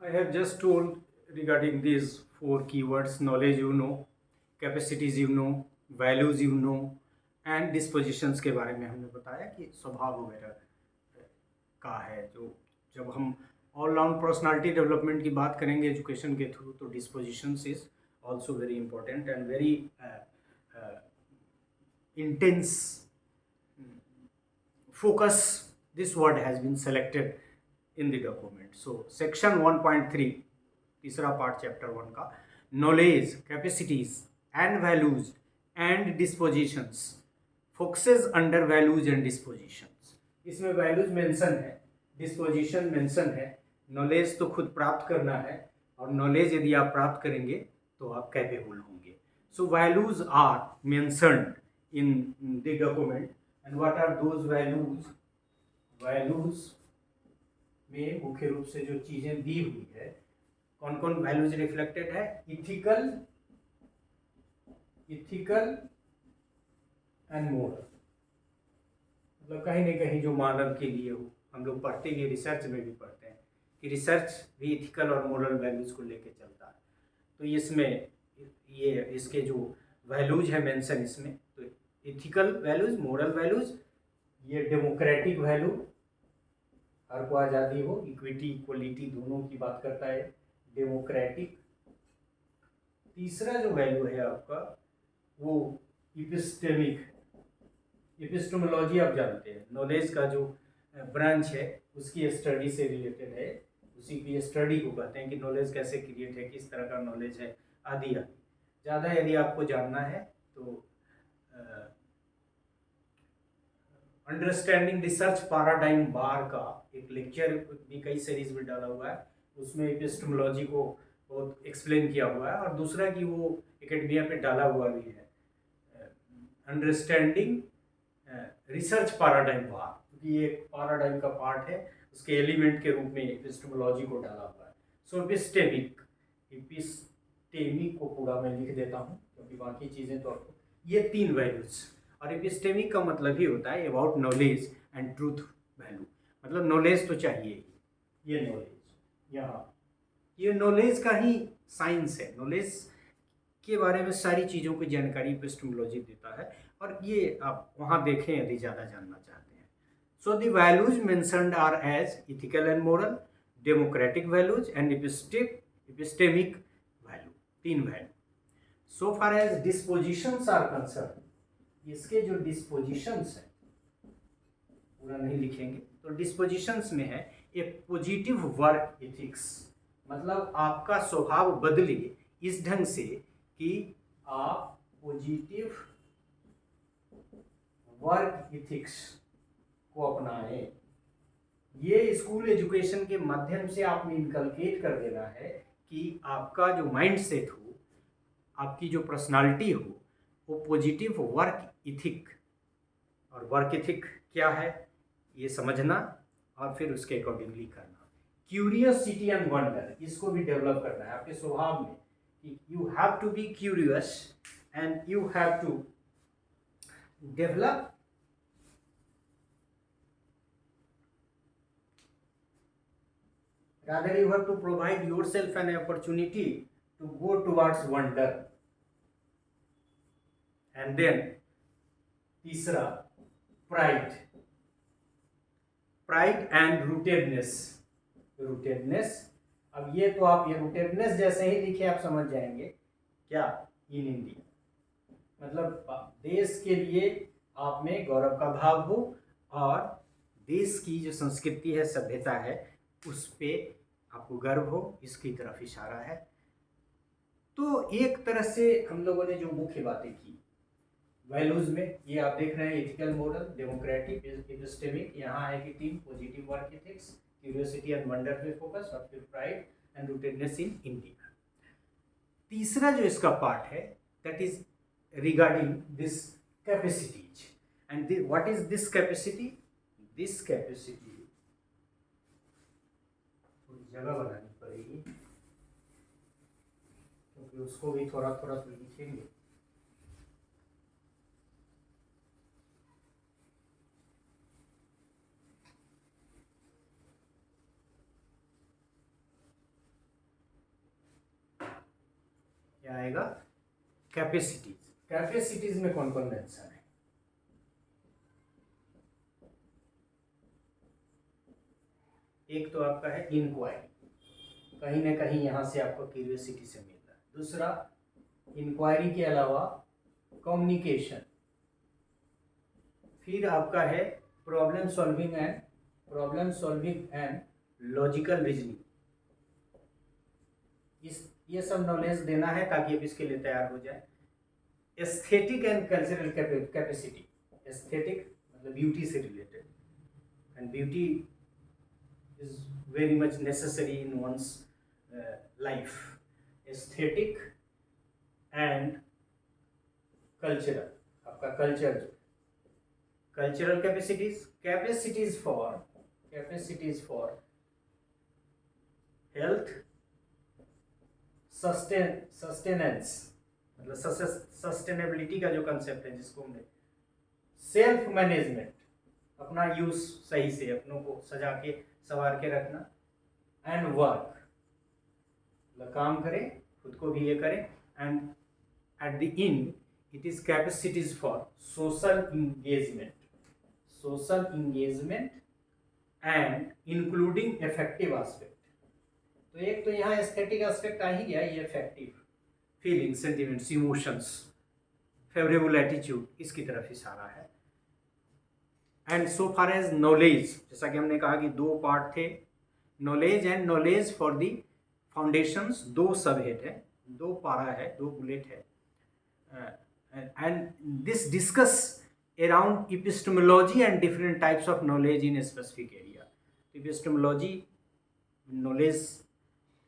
I have just told regarding these four keywords: knowledge you know, capacities you know, values you know, and dispositions के बारे में हमने बताया कि स्वभाव वगैरह का है। जो जब हम ऑल राउंड पर्सनालिटी डेवलपमेंट की बात करेंगे एजुकेशन के थ्रू, तो dispositions is also very important and very intense focus. This word has been selected in the document. So section 1.3, तीसरा पार्ट चैप्टर 1 का, knowledge, capacities and values and dispositions, focuses under values and dispositions. इसमें values mention है, disposition mention है। Knowledge तो खुद प्राप्त करना है, और नॉलेज यदि आप प्राप्त करेंगे तो आप कैपेबल होंगे। So values are mentioned in the document, and what are those values? Values में मुख्य रूप से जो चीजें दी हुई है, कौन कौन वैल्यूज रिफ्लेक्टेड है? Ethical, ethical and moral. मतलब कहीं ना कहीं जो मानव के लिए हो। हम लोग पढ़ते हैं, रिसर्च में भी पढ़ते हैं कि रिसर्च भी इथिकल और मोरल वैल्यूज को लेकर चलता है। तो इसमें ये इसके जो वैल्यूज है मेंशन इसमें, तो इथिकल वैल्यूज, मोरल वैल्यूज, ये डेमोक्रेटिक वैल्यू, हर को आज़ादी हो, इक्विटी इक्वलिटी दोनों की बात करता है डेमोक्रेटिक। तीसरा जो वैल्यू है आपका वो इपिस्टेमिक। इपिस्टोमोलॉजी आप जानते हैं, नॉलेज का जो ब्रांच है उसकी स्टडी से रिलेटेड है। उसी की स्टडी को कहते हैं कि नॉलेज कैसे क्रिएट है, किस तरह का नॉलेज है, आदि आदि। ज़्यादा यदि आपको जानना है तो अंडरस्टैंडिंग रिसर्च पैराडाइम बार का एक लेक्चर भी कई सीरीज में डाला हुआ है, उसमें एपिस्टेमोलॉजी को बहुत एक्सप्लेन किया हुआ है। और दूसरा कि वो एकेडमिया पे डाला हुआ भी है, अंडरस्टैंडिंग रिसर्च पैराडाइम बार, क्योंकि ये एक पैराडाइम का पार्ट है, उसके एलिमेंट के रूप में एपिस्टेमोलॉजी को डाला हुआ है। सो एपिस्टेमिक, एपिस्टेमिक को पूरा मैं लिख देता हूँ क्योंकि बाकी चीज़ें तो आपको, ये तीन वैल्यूज। और एपिस्टेमिक का मतलब ही होता है about knowledge and truth value, मतलब नॉलेज तो चाहिए ही। ये नॉलेज यहाँ, ये नॉलेज का ही साइंस है। नॉलेज के बारे में सारी चीज़ों की जानकारी एपिस्टेमोलॉजी देता है, और ये आप वहाँ देखें यदि ज़्यादा जानना चाहते हैं। So the values mentioned are as ethical and moral, democratic values and epistemic value, तीन value. So far as dispositions are concern, इसके जो डिस्पोजिशंस है, पूरा नहीं लिखेंगे तो डिस्पोजिशंस में है ए पॉजिटिव वर्क एथिक्स, मतलब आपका स्वभाव बदले इस ढंग से कि आप पॉजिटिव वर्क एथिक्स को अपनाएं। ये स्कूल एजुकेशन के माध्यम से आपने इनकलकेट कर देना है कि आपका जो माइंड सेट हो, आपकी जो पर्सनालिटी हो, वो पॉजिटिव वर्क इथिक। और वर्क इथिक क्या है ये समझना और फिर उसके अकॉर्डिंगली करना। क्यूरियसिटी एंड वंडर, इसको भी डेवलप करना है आपके स्वभाव में कि you have to be curious and you have to develop rather you have to provide yourself an opportunity to go towards wonder. And then तीसरा pride, pride and rootedness. Rootedness, अब ये तो आप ये रूटेडनेस जैसे ही लिखे आप समझ जाएंगे क्या, इन इंडिया, मतलब देश के लिए आप में गौरव का भाव हो और देश की जो संस्कृति है, सभ्यता है, उस पे आपको गर्व हो, इसकी तरफ इशारा है। तो एक तरह से हम लोगों ने जो मुख्य बातें की वैल्यूज में, ये आप देख रहे हैं इथिकल, मोरल, डेमोक्रेटिक, एपिस्टेमिक, यहाँ है कि तीन positive work ethics, curiosity and wonder पे फोकस, और फिर pride and rootedness in India. तीसरा जो इसका पार्ट है that is regarding this capacities. And what is this capacity? This capacity थोड़ी जगह बनानी पड़ेगी क्योंकि उसको भी थोड़ा थोड़ा तो लिखेंगे। क्या आएगा, कैपेसिटीज। कैपेसिटीज में कौन कौन मेंशन है, एक तो आपका है इंक्वायरी, कहीं ना कहीं यहाँ से आपको क्यूरियोसिटी से मिल रहा है। दूसरा, इंक्वायरी के अलावा कम्युनिकेशन। फिर आपका है problem solving and logical reasoning. ये सब नॉलेज देना है ताकि आप इसके लिए तैयार हो जाए। Aesthetic and cultural capacity. Aesthetic मतलब ब्यूटी से related, and beauty is very much necessary in one's life. Aesthetic and cultural, आपका cultural capacities for health, sustenance, मतलब सस्टेनेबिलिटी का जो कंसेप्ट है, जिसको हमने सेल्फ मैनेजमेंट, अपना यूज सही से, अपनों को सजा के संवार के रखना, एंड वर्क, मतलब काम करें, खुद को भी ये करें, and at the end it is capacities for social engagement and including effective aspect. तो एक तो यहाँ एस्थेटिक एस्पेक्ट आ ही गया, ये effective, feeling, sentiments, emotions, favourable attitude, इसकी तरफ इशारा है। And so far as knowledge, जैसा कि हमने कहा कि दो पार्ट थे, knowledge and knowledge for the foundations, दो सब हेड है, दो पारा है, दो बुलेट है, and this discuss around epistemology and different types of knowledge in a specific area. Epistemology knowledge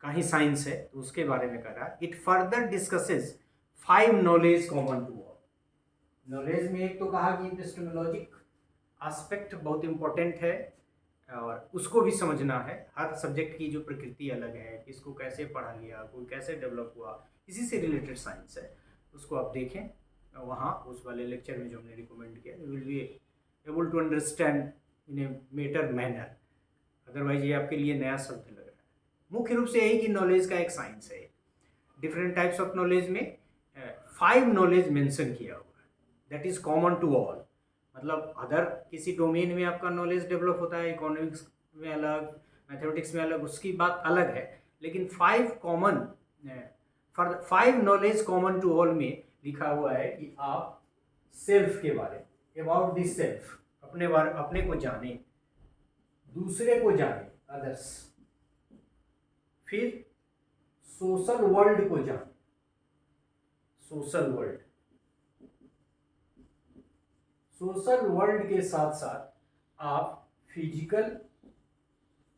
का ही साइंस है, तो उसके बारे में कर रहा है। It further discusses 5 knowledge common to all. Knowledge में एक तो कहा कि इपिस्टेमोलॉजिक एस्पेक्ट बहुत इम्पोर्टेंट है, और उसको भी समझना है। हर सब्जेक्ट की जो प्रकृति अलग है, किसको कैसे पढ़ा गया, कोई कैसे डेवलप हुआ, इसी से रिलेटेड साइंस है, उसको आप देखें वहाँ उस वाले लेक्चर में जो हमने रिकमेंड किया। You will be able to understand in a better manner, otherwise ये आपके लिए नया शब्द लग रहा है। मुख्य रूप से यही कि नॉलेज का एक साइंस है। डिफरेंट टाइप्स ऑफ नॉलेज में 5 नॉलेज मेंशन किया हुआ है, that is common to all. मतलब अदर किसी डोमेन में आपका नॉलेज डेवलप होता है, इकोनॉमिक्स में अलग, मैथमेटिक्स में अलग, उसकी बात अलग है, लेकिन 5 नॉलेज कॉमन टू ऑल में लिखा हुआ है कि आप सेल्फ के बारे में, अबाउट दिस सेल्फ, अपने को जाने, दूसरे को जाने, अदर्स, फिर सोशल वर्ल्ड को जाने, सोशल वर्ल्ड के साथ साथ आप फिजिकल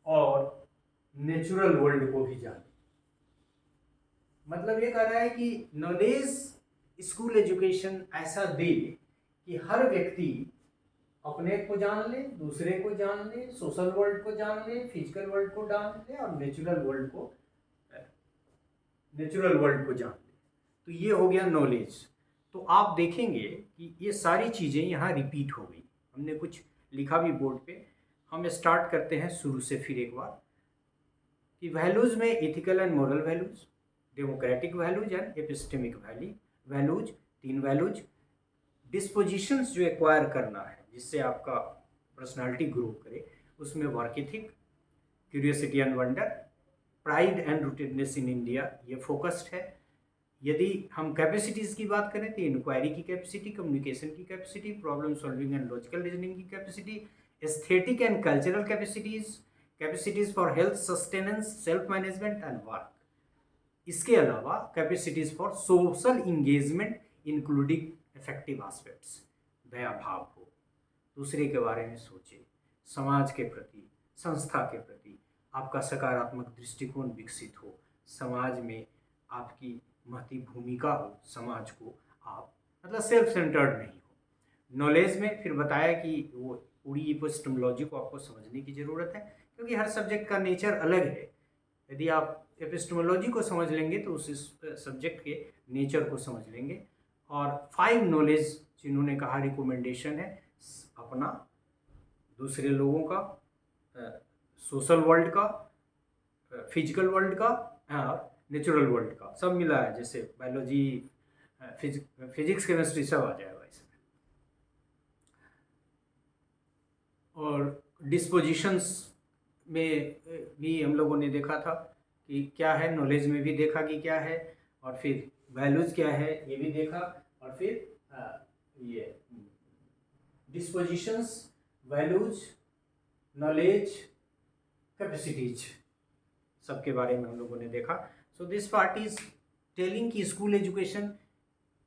और नेचुरल वर्ल्ड को भी जाने। मतलब ये कह रहा है कि नॉलेज स्कूल एजुकेशन ऐसा दे कि हर व्यक्ति अपने को जान ले, दूसरे को जान ले, सोशल वर्ल्ड को जान ले, फिजिकल वर्ल्ड को जान ले, और नेचुरल वर्ल्ड को जान ले। तो ये हो गया नॉलेज। तो आप देखेंगे कि ये सारी चीज़ें यहाँ रिपीट हो गई। हमने कुछ लिखा भी बोर्ड पे। हम स्टार्ट करते हैं शुरू से फिर एक बार, कि वैल्यूज़ में ethical and moral values, democratic values and epistemic values, 3 values. Dispositions जो एक्वायर करना है जिससे आपका पर्सनालिटी ग्रो करे, उसमें work ethic, curiosity and wonder, pride and rootedness in India, ये फोकस्ड है। यदि हम कैपेसिटीज़ की बात करें तो इंक्वायरी की कैपेसिटी, कम्युनिकेशन की capacity, problem solving and logical reasoning की capacity, aesthetic and cultural capacities for health, sustenance, self management and work. इसके अलावा capacities for social engagement including effective aspects, दया भाव हो, दूसरे के बारे में सोचे, समाज के प्रति, संस्था के प्रति आपका सकारात्मक दृष्टिकोण विकसित हो, समाज में आपकी महती भूमिका हो, समाज को आप मतलब सेल्फ सेंटर्ड नहीं हो। नॉलेज में फिर बताया कि वो पूरी एपिस्टेमोलॉजी को आपको समझने की ज़रूरत है, क्योंकि हर सब्जेक्ट का नेचर अलग है। यदि आप एपिस्टेमोलॉजी को समझ लेंगे तो उस सब्जेक्ट के नेचर को समझ लेंगे। और 5 नॉलेज जिन्होंने कहा रिकमेंडेशन है, अपना, दूसरे लोगों का, सोशल वर्ल्ड का, फिजिकल वर्ल्ड का, और नेचुरल वर्ल्ड का, सब मिला है, जैसे बायोलॉजी, फिजिक्स, केमिस्ट्री सब आ जाएगा इसमें। और डिस्पोजिशंस में भी हम लोगों ने देखा था कि क्या है, नॉलेज में भी देखा कि क्या है, और फिर वैल्यूज क्या है ये भी देखा, और फिर ये डिस्पोजिशंस, वैल्यूज, नॉलेज, कैपेसिटीज, सबके बारे में हम लोगों ने देखा। So this part is telling कि स्कूल एजुकेशन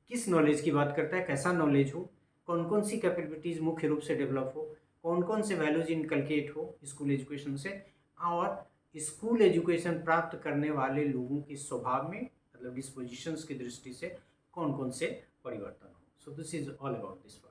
किस नॉलेज की बात करता है, कैसा नॉलेज हो, कौन कौन सी कैपेबिलिटीज़ मुख्य रूप से डेवलप हो, कौन कौन से वैल्यूज इनकलकेट हो स्कूल एजुकेशन से, और स्कूल एजुकेशन प्राप्त करने वाले लोगों के स्वभाव में, मतलब डिस्पोजिशंस की दृष्टि से कौन कौन से परिवर्तन हो। So this is all about this.